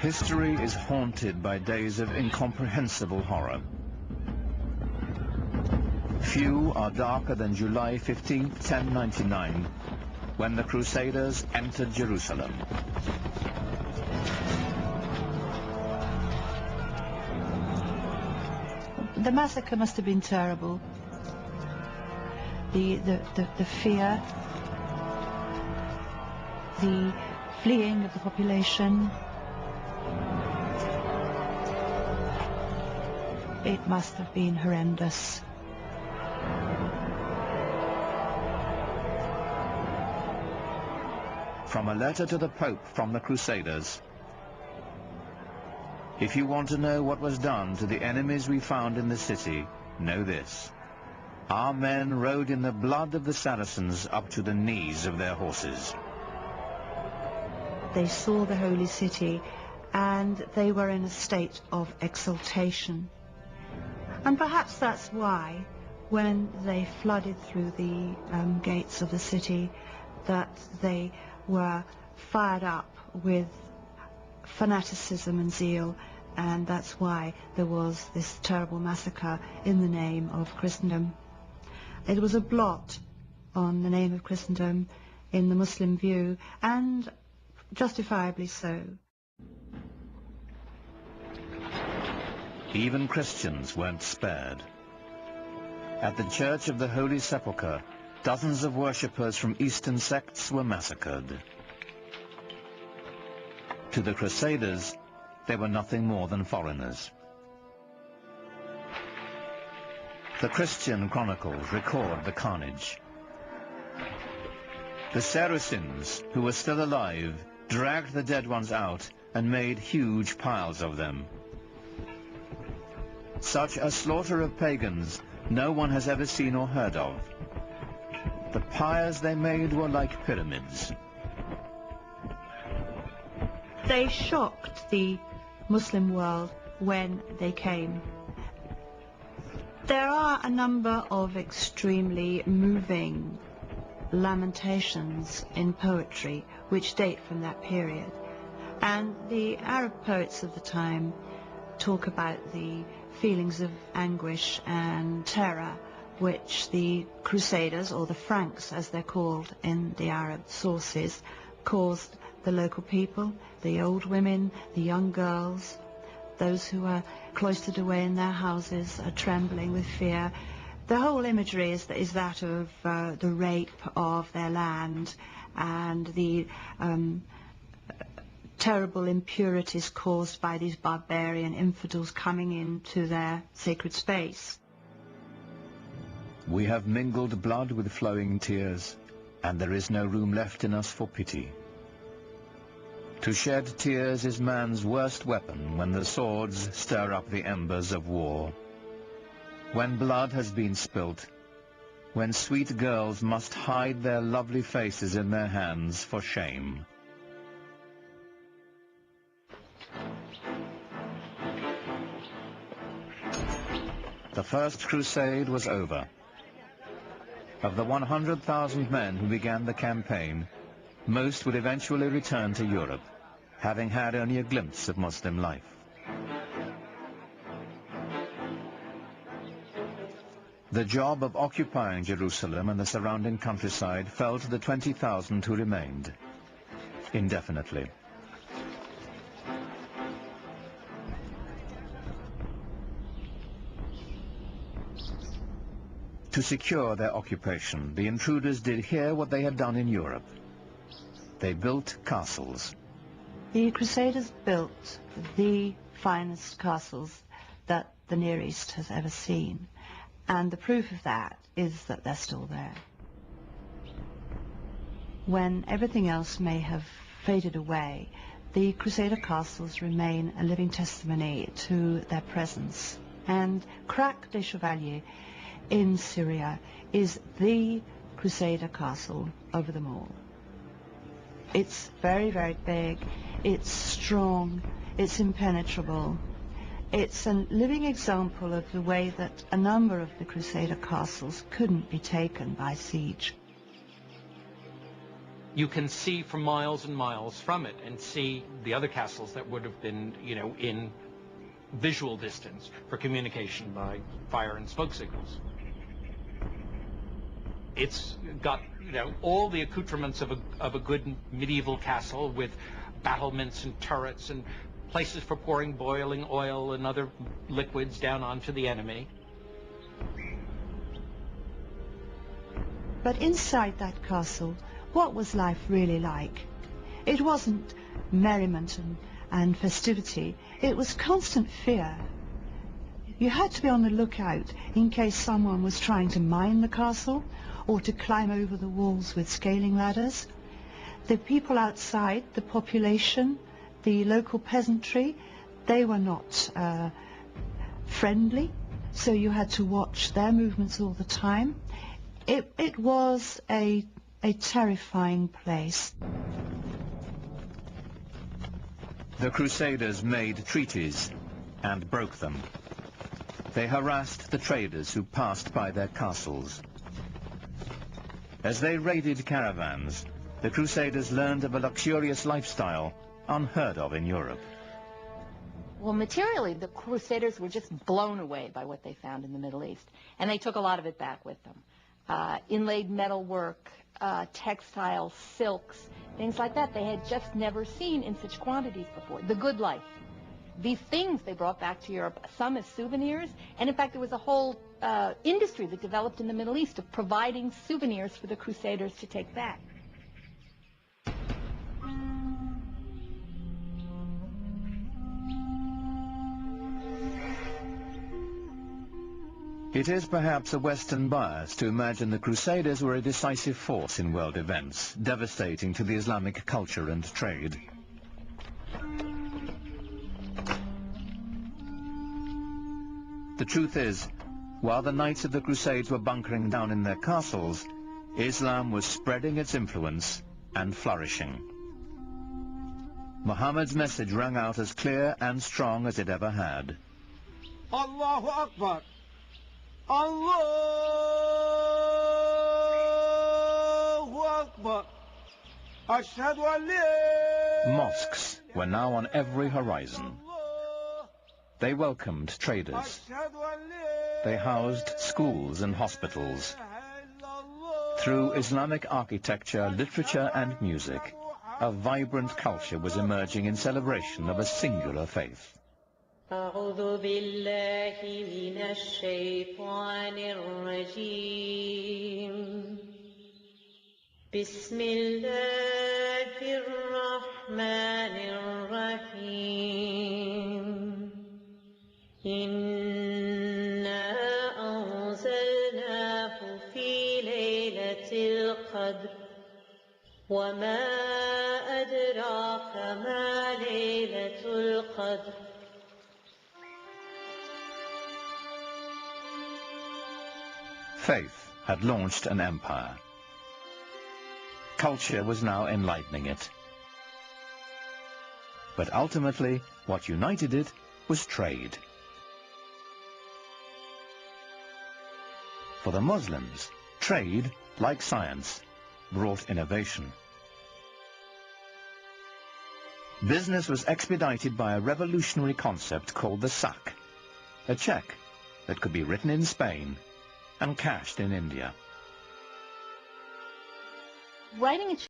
History is haunted by days of incomprehensible horror. Few are darker than July 15, 1099, when the Crusaders entered Jerusalem. The massacre must have been terrible. The fear, the fleeing of the population. It must have been horrendous. From a letter to the Pope from the Crusaders. If you want to know what was done to the enemies we found in the city, know this. Our men rode in the blood of the Saracens up to the knees of their horses. They saw the holy city and they were in a state of exultation. And perhaps that's why, when they flooded through the gates of the city, that they were fired up with fanaticism and zeal, and that's why there was this terrible massacre in the name of Christendom. It was a blot on the name of Christendom in the Muslim view, and justifiably so. Even Christians weren't spared. At the Church of the Holy Sepulchre, dozens of worshippers from Eastern sects were massacred. To the Crusaders, they were nothing more than foreigners. The Christian chronicles record the carnage. The Saracens, who were still alive, dragged the dead ones out and made huge piles of them. Such a slaughter of pagans no one has ever seen or heard of. The pyres they made were like pyramids. They shocked the Muslim world when they came. There are a number of extremely moving lamentations in poetry which date from that period. And the Arab poets of the time talk about the feelings of anguish and terror which the Crusaders, or the Franks as they're called in the Arab sources, caused the local people, the old women, the young girls, those who are cloistered away in their houses are trembling with fear. The whole imagery is that of the rape of their land and the terrible impurities caused by these barbarian infidels coming into their sacred space. We have mingled blood with flowing tears, and there is no room left in us for pity. To shed tears is man's worst weapon when the swords stir up the embers of war. When blood has been spilt, when sweet girls must hide their lovely faces in their hands for shame. The First Crusade was over. Of the 100,000 men who began the campaign, most would eventually return to Europe, having had only a glimpse of Muslim life. The job of occupying Jerusalem and the surrounding countryside fell to the 20,000 who remained, indefinitely. To secure their occupation, the intruders did here what they had done in Europe. They built castles. The Crusaders built the finest castles that the Near East has ever seen, and the proof of that is that they're still there. When everything else may have faded away, the Crusader castles remain a living testimony to their presence. And Crac des Chevaliers in Syria is the Crusader castle over them all. It's very, very big, it's strong, it's impenetrable. It's a living example of the way that a number of the Crusader castles couldn't be taken by siege. you can see for miles and miles from it and see the other castles that would have been, you know, in visual distance for communication by fire and smoke signals. It's got, you know, all the accoutrements of a good medieval castle, with battlements and turrets and places for pouring boiling oil and other liquids down onto the enemy. But inside that castle, what was life really like? It wasn't merriment and festivity. It was constant fear. You had to be on the lookout in case someone was trying to mine the castle or to climb over the walls with scaling ladders. The people outside, the population, the local peasantry, they were not friendly, so you had to watch their movements all the time. It was a terrifying place. The Crusaders made treaties and broke them. They harassed the traders who passed by their castles. As they raided caravans, the Crusaders learned of a luxurious lifestyle unheard of in Europe. Well, materially, the Crusaders were just blown away by what they found in the Middle East, and they took a lot of it back with them. Inlaid metalwork, textiles, silks, things like that they had just never seen in such quantities before. The good life. These things they brought back to Europe, some as souvenirs, and in fact there was a whole industry that developed in the Middle East of providing souvenirs for the Crusaders to take back. It is perhaps a Western bias to imagine the Crusaders were a decisive force in world events, devastating to the Islamic culture and trade. The truth is, while the knights of the Crusades were bunkering down in their castles, Islam was spreading its influence and flourishing. Muhammad's message rang out as clear and strong as it ever had. Allahu Akbar! Allahu Akbar! Ashhadu an la... Mosques were now on every horizon. They welcomed traders. They housed schools and hospitals. Through Islamic architecture, literature and music, a vibrant culture was emerging in celebration of a singular faith. أعوذ بالله من الشيطان الرجيم بسم الله الرحمن الرحيم إنا أنزلناه في ليلة القدر وما أدراك ما ليلة القدر Faith had launched an empire. Culture was now enlightening it. But ultimately, what united it was trade. For the Muslims, trade, like science, brought innovation. Business was expedited by a revolutionary concept called the sak, a cheque that could be written in Spain and cashed in India. Writing a